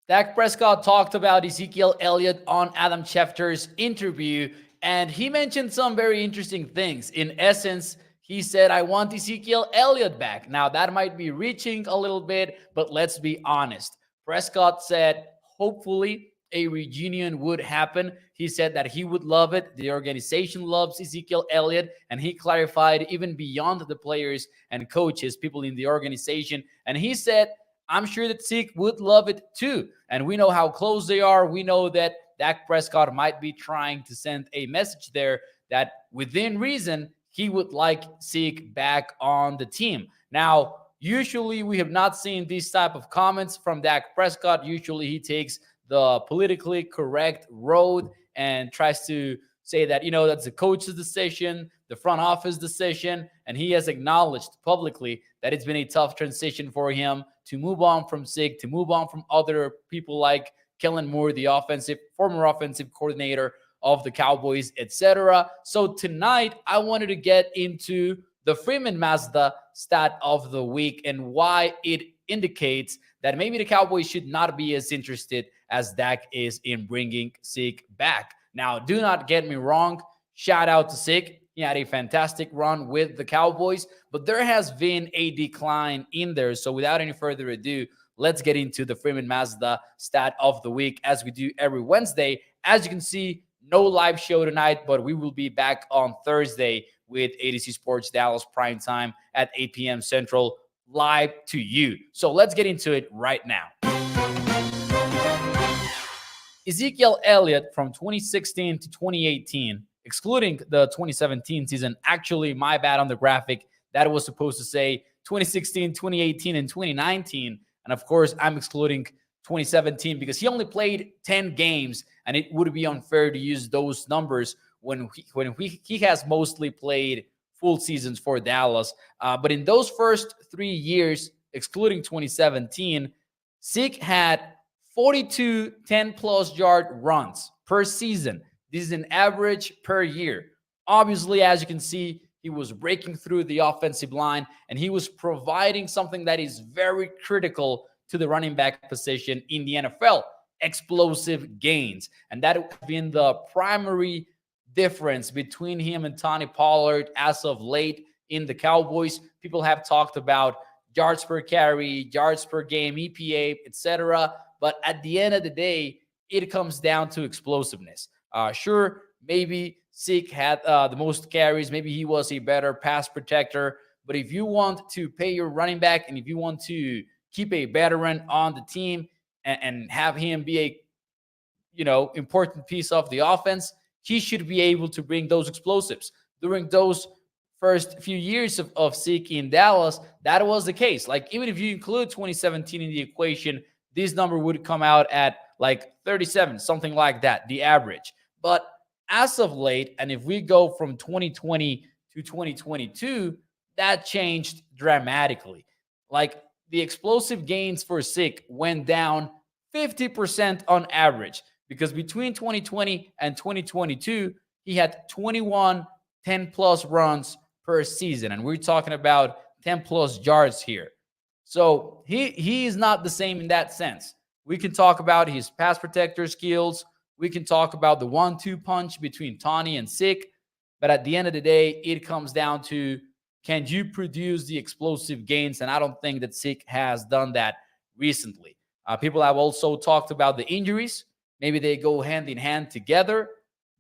Dak Prescott talked about Ezekiel Elliott on Adam Schefter's interview, and he mentioned some very interesting things. In essence, he said, I want Ezekiel Elliott back. Now, that might be reaching a little bit, but let's be honest. Prescott said, hopefully, a reunion would happen. He said that he would love it. The organization loves Ezekiel Elliott, and he clarified even beyond the players and coaches, people in the organization. And he said, I'm sure that Zeke would love it too. And we know how close they are. We know that Dak Prescott might be trying to send a message there that within reason, he would like Zeke back on the team. Now, usually we have not seen these type of comments from Dak Prescott. Usually he takes the politically correct road and tries to say that, that's the coach's decision, the front office decision, and he has acknowledged publicly that it's been a tough transition for him to move on from Zeke, to move on from other people like Kellen Moore, the former offensive coordinator of the Cowboys, etc. So tonight, I wanted to get into the Freeman Mazda stat of the week and why it indicates that maybe the Cowboys should not be as interested as Dak is in bringing Zeke back. Now, do not get me wrong. Shout out to Zeke. He had a fantastic run with the Cowboys, but there has been a decline in there. So without any further ado, let's get into the Freeman Mazda stat of the week as we do every Wednesday. As you can see, no live show tonight, but we will be back on Thursday with ADC Sports Dallas Prime Time at 8 p.m. Central, live to you. So let's get into it right now. Ezekiel Elliott from 2016 to 2018, excluding the 2017 season. Actually, my bad on the graphic. That was supposed to say 2016, 2018, and 2019. And of course, I'm excluding 2017 because he only played 10 games, and it would be unfair to use those numbers when he has mostly played full seasons for Dallas. But in those first 3 years, excluding 2017, Zeke had 42 10-plus yard runs per season. This is an average per year. Obviously, as you can see, he was breaking through the offensive line, and he was providing something that is very critical to the running back position in the NFL, explosive gains. And that has been the primary difference between him and Tony Pollard as of late in the Cowboys. People have talked about yards per carry, yards per game, EPA, etc. But at the end of the day, it comes down to explosiveness. Sure, maybe Zeke had the most carries. Maybe he was a better pass protector. But if you want to pay your running back and if you want to keep a veteran on the team and have him be a important piece of the offense, he should be able to bring those explosives. During those first few years of Zeke in Dallas, that was the case. Like, even if you include 2017 in the equation, this number would come out at like 37, something like that, the average. But as of late, and if we go from 2020 to 2022, that changed dramatically. Like, the explosive gains for Zeke went down 50% on average, because between 2020 and 2022, he had 21 10-plus runs per season. And we're talking about 10-plus yards here. So he is not the same in that sense. We can talk about his pass protector skills. We can talk about the 1-2 punch between Tony and Zeke. But at the end of the day, it comes down to, can you produce the explosive gains? And I don't think that Zeke has done that recently. People have also talked about the injuries. Maybe they go hand in hand together.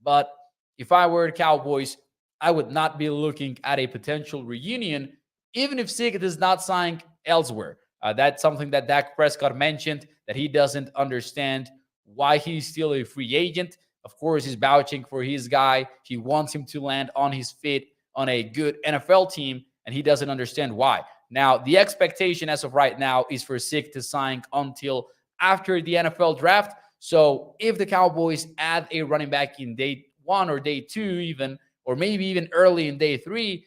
But if I were the Cowboys, I would not be looking at a potential reunion, even if Zeke does not sign elsewhere. That's something that Dak Prescott mentioned, that he doesn't understand why he's still a free agent. Of course, he's vouching for his guy. He wants him to land on his feet on a good NFL team, and he doesn't understand why. Now, the expectation as of right now is for Zeke to sign until after the NFL draft. So if the Cowboys add a running back in day 1 or day 2 even, or maybe even early in day 3,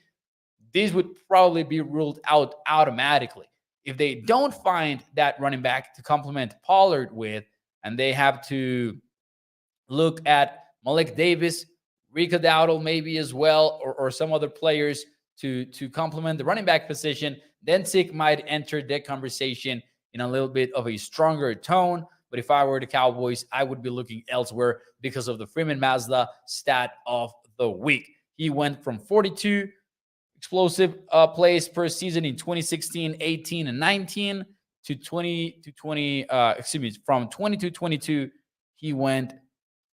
this would probably be ruled out automatically. If they don't find that running back to complement Pollard with, and they have to look at Malik Davis, Rico Dowdle maybe as well, or some other players to complement the running back position, then Zeke might enter that conversation in a little bit of a stronger tone. But if I were the Cowboys, I would be looking elsewhere because of the Freeman Mazda stat of the week. He went from 42 explosive plays per season in 2016, 18, and 19 to 20 to 20. From 20 to 22, he went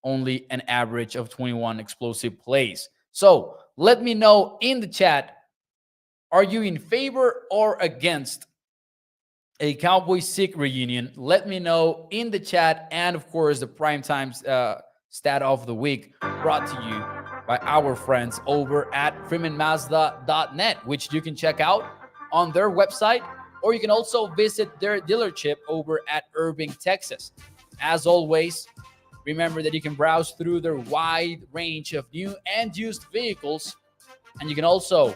only an average of 21 explosive plays. So let me know in the chat, are you in favor or against a Cowboys sick reunion? Let me know in the chat. And of course, the primetime stat of the week brought to you by our friends over at freemanmazda.net, which you can check out on their website, or you can also visit their dealership over at Irving, Texas. As always, remember that you can browse through their wide range of new and used vehicles, and you can also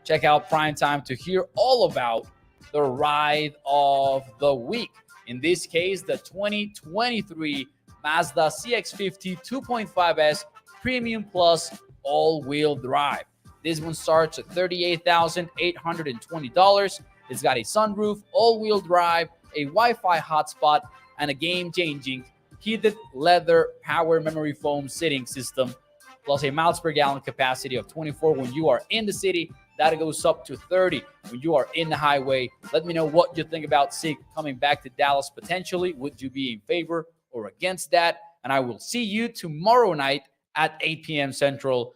check out Primetime to hear all about the ride of the week. In this case, the 2023 Mazda CX-50 2.5S Premium Plus all-wheel drive. This one starts at $38,820. It's got a sunroof, all-wheel drive, a Wi-Fi hotspot, and a game-changing heated leather power memory foam seating system, plus a miles per gallon capacity of 24 when you are in the city. That goes up to 30 when you are in the highway. Let me know what you think about SIG coming back to Dallas potentially. Would you be in favor or against that? And I will see you tomorrow night at 8 p.m. Central